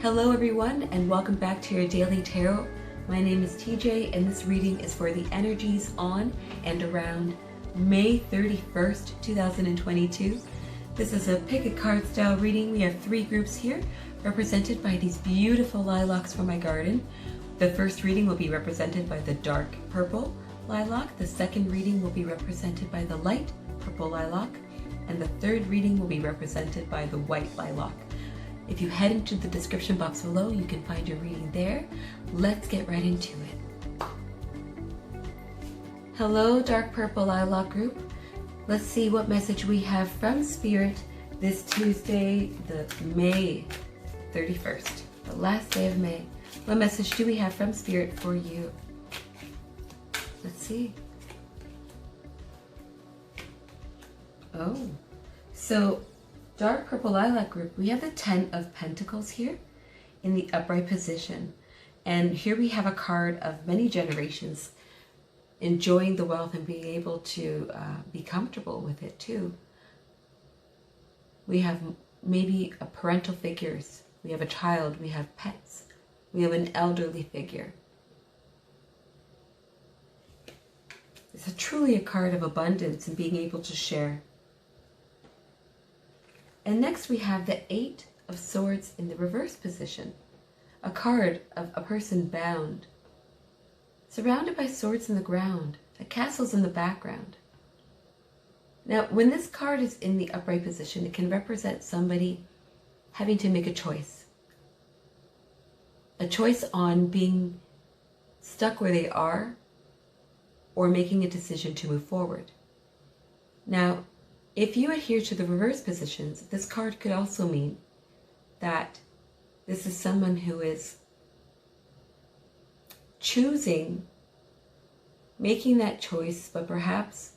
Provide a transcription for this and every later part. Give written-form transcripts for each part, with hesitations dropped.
Hello everyone, and welcome back to your Daily Tarot. My name is TJ, and this reading is for the energies on and around May 31st, 2022. This is a pick a card style reading. We have three groups here, represented by these beautiful lilacs from my garden. The first reading will be represented by the dark purple lilac. The second reading will be represented by the light purple lilac. And the third reading will be represented by the white lilac. If you head into the description box below, you can find your reading there. Let's get right into it. Hello, dark purple lilac group. Let's see what message we have from Spirit this Tuesday, the May 31st, the last day of May. What message do we have from Spirit for you? Let's see. Oh, so dark purple lilac group, we have the 10 of Pentacles here in the upright position. And here we have a card of many generations enjoying the wealth and being able to be comfortable with it too. We have maybe a parental figures. We have a child. We have pets. We have an elderly figure. It's truly a card of abundance and being able to share. And next we have the 8 of Swords in the reverse position, a card of a person bound, surrounded by swords in the ground, a castle's in the background. Now, when this card is in the upright position, it can represent somebody having to make a choice on being stuck where they are or making a decision to move forward. Now, if you adhere to the reverse positions, this card could also mean that this is someone who is choosing, making that choice, but perhaps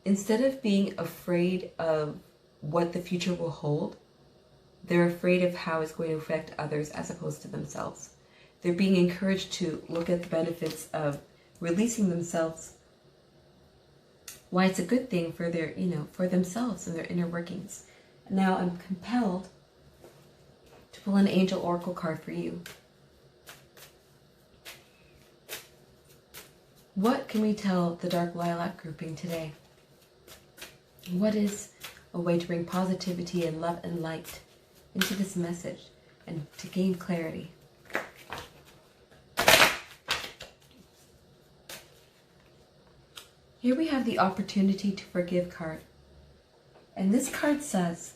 instead of being afraid of what the future will hold, they're afraid of how it's going to affect others as opposed to themselves. They're being encouraged to look at the benefits of releasing themselves, why it's a good thing for their, for themselves and their inner workings. Now I'm compelled to pull an angel oracle card for you. What can we tell the dark lilac grouping today? What is a way to bring positivity and love and light into this message and to gain clarity? Here we have the opportunity to forgive card. And this card says,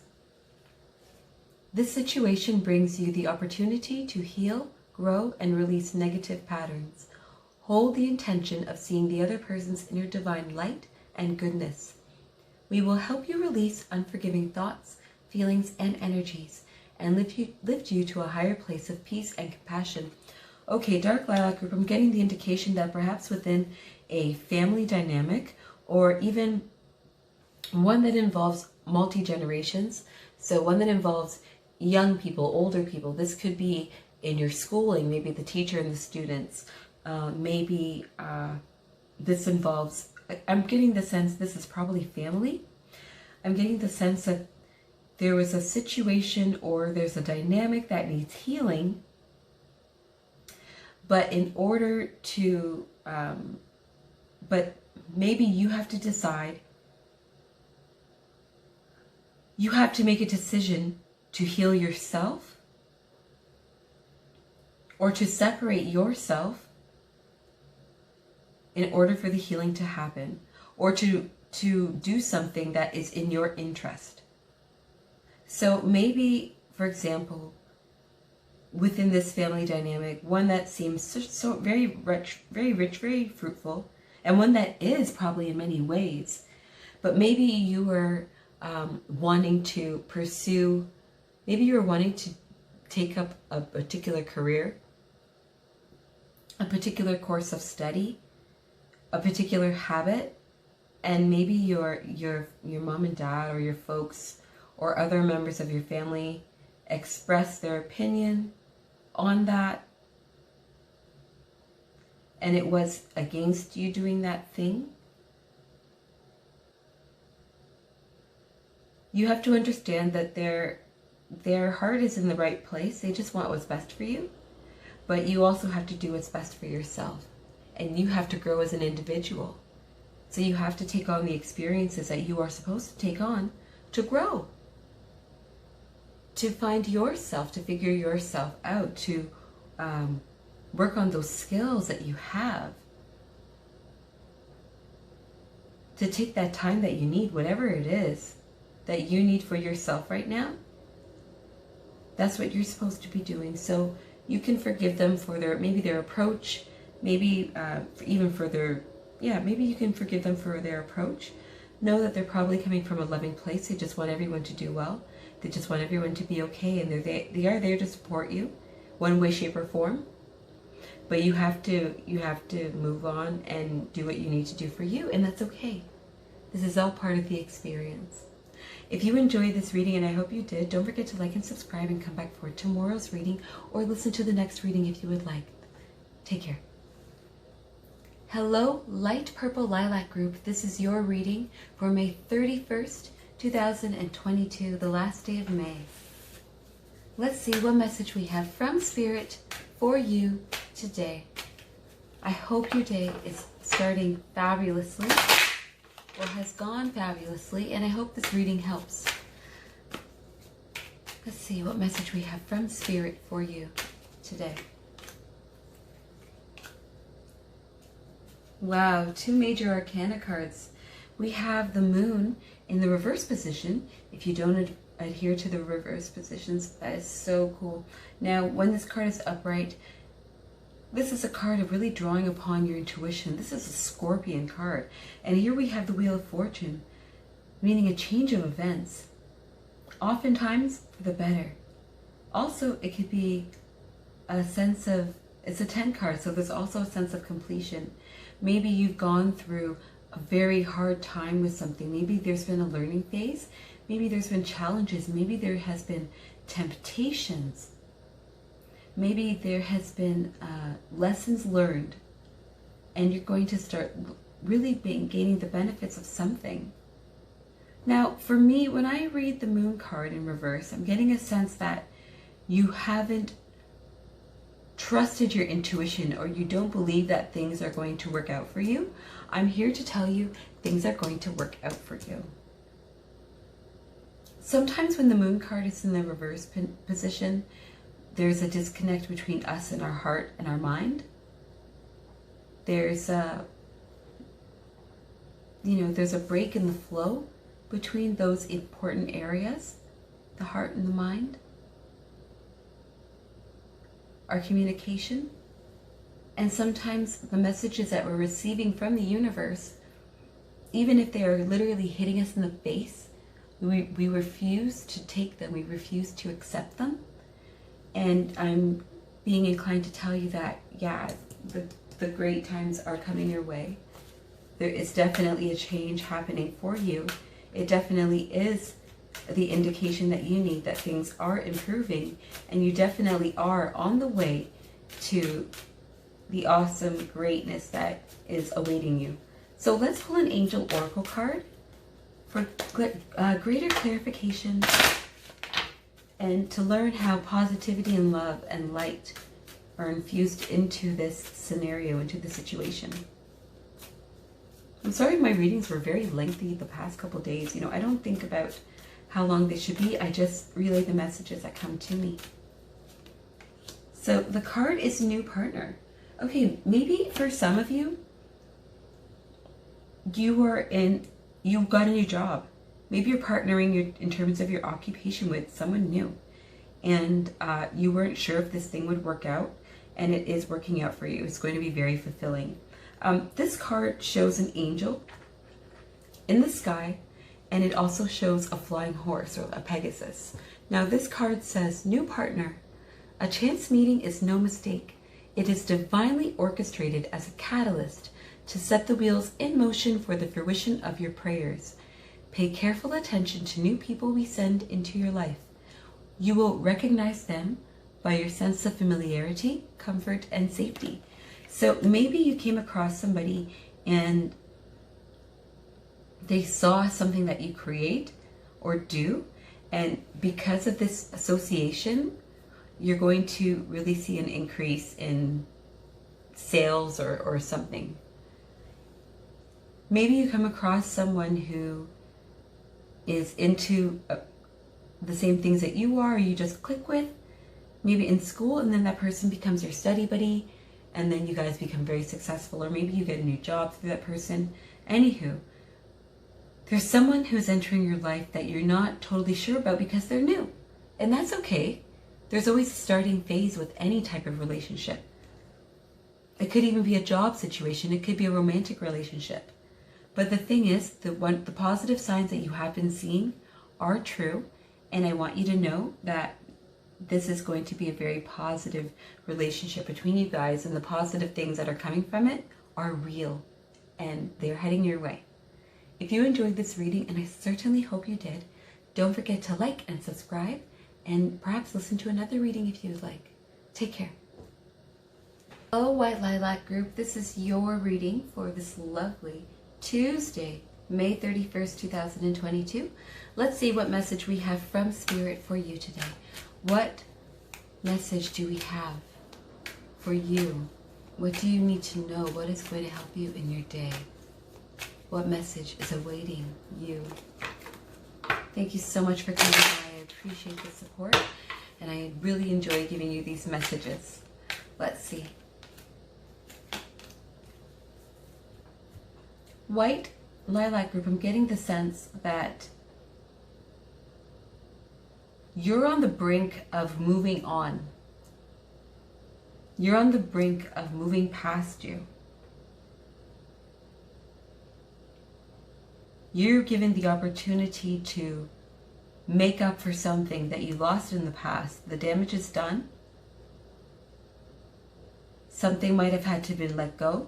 this situation brings you the opportunity to heal, grow, and release negative patterns. Hold the intention of seeing the other person's inner divine light and goodness. We will help you release unforgiving thoughts, feelings, and energies, and lift you to a higher place of peace and compassion. Okay, dark lilac group, I'm getting the indication that perhaps within a family dynamic, or even one that involves multi-generations, so one that involves young people, older people. This could be in your schooling, maybe the teacher and the students. Maybe this involves, I'm getting the sense this is probably family. I'm getting the sense that there was a situation or there's a dynamic that needs healing, but in order to, but maybe you have to decide, you have to make a decision to heal yourself or to separate yourself in order for the healing to happen, or to do something that is in your interest. So maybe, for example, within this family dynamic, one that seems so very rich, very fruitful, and one that is probably in many ways, but maybe you were wanting to pursue, maybe you were wanting to take up a particular career, a particular course of study, a particular habit, and maybe your mom and dad or your folks or other members of your family express their opinion on that, and it was against you doing that thing. You have to understand that there their heart is in the right place. They just want what's best for you. But you also have to do what's best for yourself. And you have to grow as an individual. So you have to take on the experiences that you are supposed to take on to grow. To find yourself, to figure yourself out, to work on those skills that you have. To take that time that you need, whatever it is that you need for yourself right now. That's what you're supposed to be doing. So you can forgive them for maybe their approach, maybe even for maybe you can forgive them for their approach. Know that they're probably coming from a loving place. They just want everyone to do well. They just want everyone to be okay, and they are there to support you, one way, shape, or form. But you have to move on and do what you need to do for you, and that's okay. This is all part of the experience. If you enjoyed this reading, and I hope you did, don't forget to like and subscribe and come back for tomorrow's reading, or listen to the next reading if you would like. Take care. Hello, Light Purple Lilac group. This is your reading for May 31st, 2022, the last day of May. Let's see what message we have from Spirit for you today. I hope your day is starting fabulously or has gone fabulously, and I hope this reading helps. Let's see what message we have from Spirit for you today. Wow, 2 major arcana cards. We have the Moon in the reverse position. If you don't adhere to the reverse positions, that is so cool. Now, when this card is upright, this is a card of really drawing upon your intuition. This is a Scorpion card. And here we have the Wheel of Fortune, meaning a change of events. Oftentimes, for the better. Also, it could be a sense of, it's a 10 card, so there's also a sense of completion. Maybe you've gone through a very hard time with something. Maybe there's been a learning phase. Maybe there's been challenges. Maybe there has been temptations. Maybe there has been lessons learned. And you're going to start really gaining the benefits of something. Now, for me, when I read the Moon card in reverse, I'm getting a sense that you haven't trusted your intuition, or you don't believe that things are going to work out for you. I'm here to tell you things are going to work out for you. Sometimes when the Moon card is in the reverse position, there's a disconnect between us and our heart and our mind. There's there's a break in the flow between those important areas, the heart and the mind. Our communication, and sometimes the messages that we're receiving from the universe, even if they are literally hitting us in the face, we refuse to take them, we refuse to accept them. And I'm being inclined to tell you that, yeah, the great times are coming your way. There is definitely a change happening for you. It definitely is the indication that you need, that things are improving, and you definitely are on the way to the awesome greatness that is awaiting you. So let's pull an Angel Oracle card for greater clarification and to learn how positivity and love and light are infused into this scenario, into the situation. I'm sorry my readings were very lengthy the past couple days. I don't think about how long they should be. I just relay the messages that come to me. So the card is new partner. Okay, maybe for some of you, you've got a new job. Maybe you're partnering in terms of your occupation with someone new, and you weren't sure if this thing would work out, and it is working out for you. It's going to be very fulfilling. This card shows an angel in the sky, and it also shows a flying horse, or a Pegasus. Now this card says, new partner. A chance meeting is no mistake. It is divinely orchestrated as a catalyst to set the wheels in motion for the fruition of your prayers. Pay careful attention to new people we send into your life. You will recognize them by your sense of familiarity, comfort, and safety. So maybe you came across somebody and they saw something that you create or do, And because of this association, you're going to really see an increase in sales or something. Maybe you come across someone who is into the same things that you are, or you just click with, maybe in school, and then that person becomes your study buddy, and then you guys become very successful, or maybe you get a new job through that person. Anywho, there's someone who's entering your life that you're not totally sure about because they're new. And that's okay. There's always a starting phase with any type of relationship. It could even be a job situation. It could be a romantic relationship. But the thing is, the positive signs that you have been seeing are true. And I want you to know that this is going to be a very positive relationship between you guys. And the positive things that are coming from it are real. And they're heading your way. If you enjoyed this reading, and I certainly hope you did, don't forget to like and subscribe, and perhaps listen to another reading if you would like. Take care. Hello, White Lilac group. This is your reading for this lovely Tuesday, May 31st, 2022. Let's see what message we have from Spirit for you today. What message do we have for you? What do you need to know? What is going to help you in your day? What message is awaiting you? Thank you so much for coming by. I appreciate the support, and I really enjoy giving you these messages. Let's see. White Lilac group, I'm getting the sense that you're on the brink of moving on. You're on the brink of moving past you. You're given the opportunity to make up for something that you lost in the past. The damage is done. Something might have had to be let go.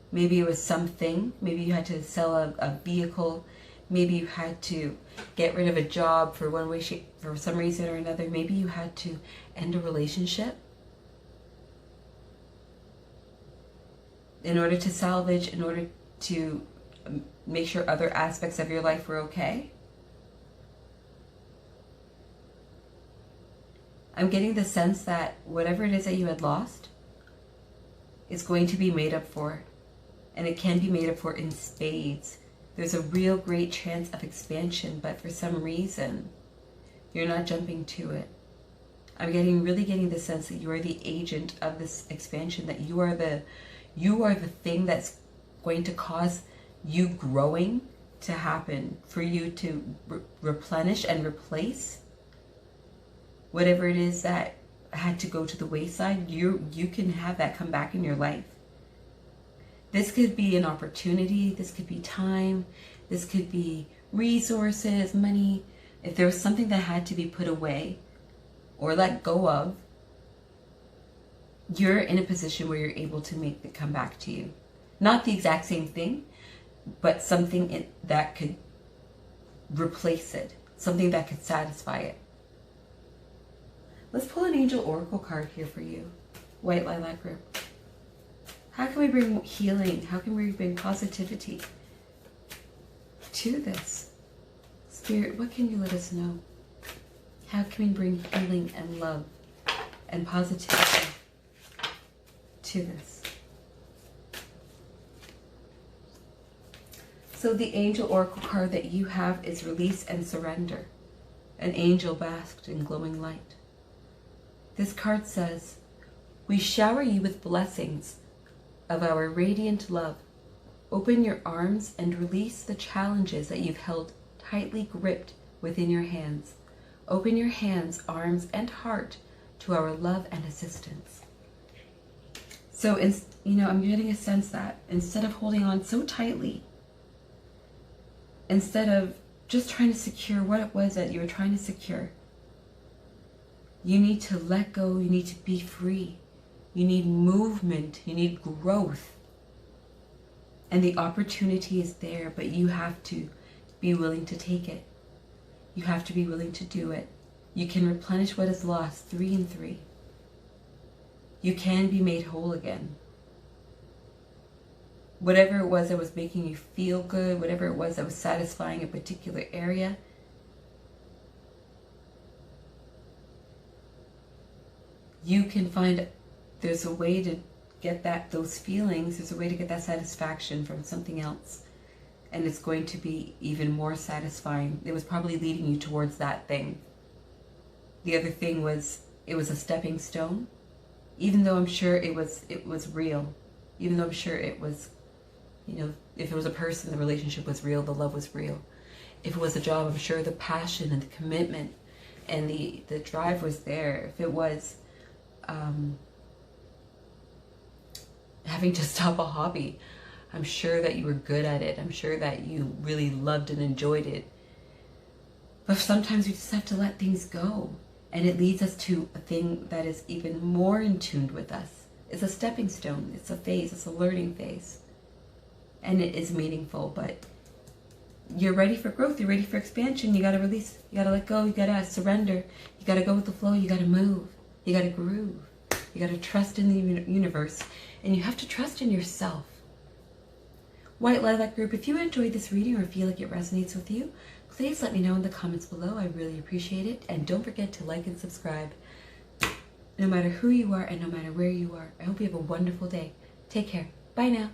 Maybe it was something. Maybe you had to sell a vehicle. Maybe you had to get rid of a job for one way, shape, for some reason or another. Maybe you had to end a relationship in order to salvage, in order to make sure other aspects of your life were okay. I'm getting the sense that whatever it is that you had lost is going to be made up for. And it can be made up for in spades. There's a real great chance of expansion, but for some reason, you're not jumping to it. I'm really getting the sense that you are the agent of this expansion, that you are the thing that's going to cause you growing to happen, for you to replenish and replace whatever it is that had to go to the wayside. You can have that come back in your life. This could be an opportunity, this could be time, this could be resources, money. If there was something that had to be put away or let go of, you're in a position where you're able to make it come back to you. Not the exact same thing, but something that could replace it, something that could satisfy it. Let's pull an Angel Oracle card here for you, White Lilac group. How can we bring healing? How can we bring positivity to this? Spirit, what can you let us know? How can we bring healing and love and positivity to this? So the Angel Oracle card that you have is Release and Surrender. An angel basked in glowing light. This card says, we shower you with blessings of our radiant love. Open your arms and release the challenges that you've held tightly gripped within your hands. Open your hands, arms, and heart to our love and assistance. So, I'm getting a sense that instead of holding on so tightly, instead of just trying to secure what it was that you were trying to secure, you need to let go, you need to be free. You need movement, you need growth. And the opportunity is there, but you have to be willing to take it. You have to be willing to do it. You can replenish what is lost 3 and 3. You can be made whole again. whatever it was that was making you feel good, whatever it was that was satisfying a particular area, you can find there's a way to get those feelings, there's a way to get that satisfaction from something else. And it's going to be even more satisfying. It was probably leading you towards that thing. The other thing was, it was a stepping stone. Even though I'm sure it was real. Even though I'm sure it was, if it was a person, the relationship was real, the love was real. If it was a job, I'm sure the passion and the commitment and the drive was there. If it was having to stop a hobby, I'm sure that you were good at it. I'm sure that you really loved and enjoyed it. But sometimes we just have to let things go. And it leads us to a thing that is even more in tune with us. It's a stepping stone. It's a phase. It's a learning phase. And it is meaningful, but you're ready for growth. You're ready for expansion. You got to release. You got to let go. You got to surrender. You got to go with the flow. You got to move. You got to groove. You got to trust in the universe. And you have to trust in yourself. White Lilac Group, if you enjoyed this reading or feel like it resonates with you, please let me know in the comments below. I really appreciate it. And don't forget to like and subscribe. No matter who you are and no matter where you are. I hope you have a wonderful day. Take care. Bye now.